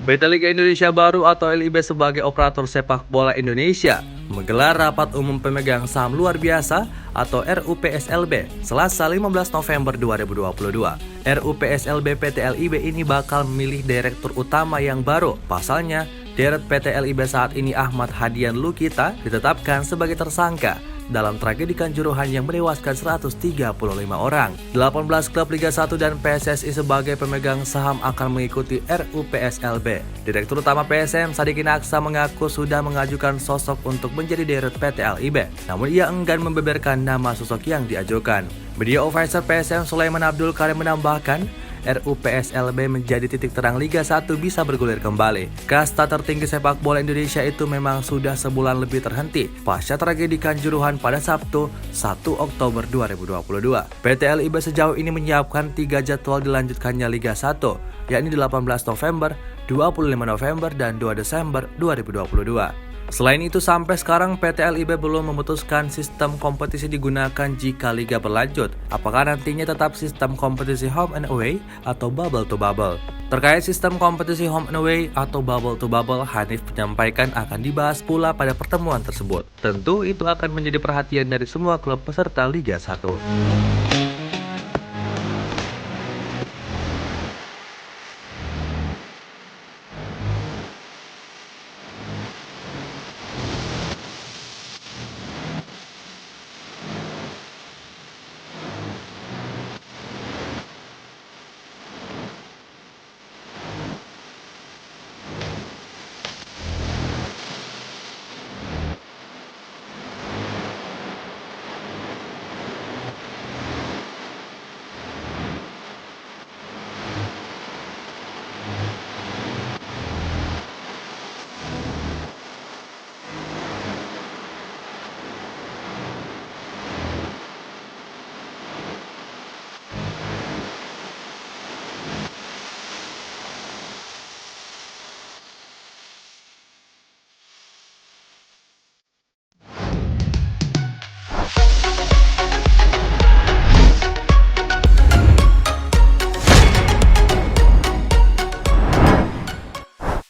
PT Liga Indonesia Baru atau LIB sebagai operator sepak bola Indonesia menggelar rapat umum pemegang saham luar biasa atau RUPSLB Selasa 15 November 2022. RUPSLB PT LIB ini bakal memilih direktur utama yang baru. Pasalnya, Dirut PT LIB saat ini Ahmad Hadian Lukita ditetapkan sebagai tersangka dalam tragedi Kanjuruhan yang menewaskan 135 orang. 18 klub Liga 1 dan PSSI sebagai pemegang saham akan mengikuti RUPSLB. Direktur utama PSM Sadikin Aksa mengaku sudah mengajukan sosok untuk menjadi Dirut PT LIB, namun ia enggan membeberkan nama sosok yang diajukan. Media Officer PSM Sulaiman Abdul Karim menambahkan, RUPSLB menjadi titik terang Liga 1 bisa bergulir kembali. Kasta tertinggi sepak bola Indonesia itu memang sudah sebulan lebih terhenti pasca tragedi Kanjuruhan pada Sabtu 1 Oktober 2022. PT LIB sejauh ini menyiapkan 3 jadwal dilanjutkannya Liga 1, yakni 18 November, 25 November, dan 2 Desember 2022. Selain itu, sampai sekarang PT LIB belum memutuskan sistem kompetisi digunakan jika liga berlanjut. Apakah nantinya tetap sistem kompetisi home and away atau bubble to bubble? Terkait sistem kompetisi home and away atau bubble to bubble, Hanif menyampaikan akan dibahas pula pada pertemuan tersebut. Tentu itu akan menjadi perhatian dari semua klub peserta Liga 1.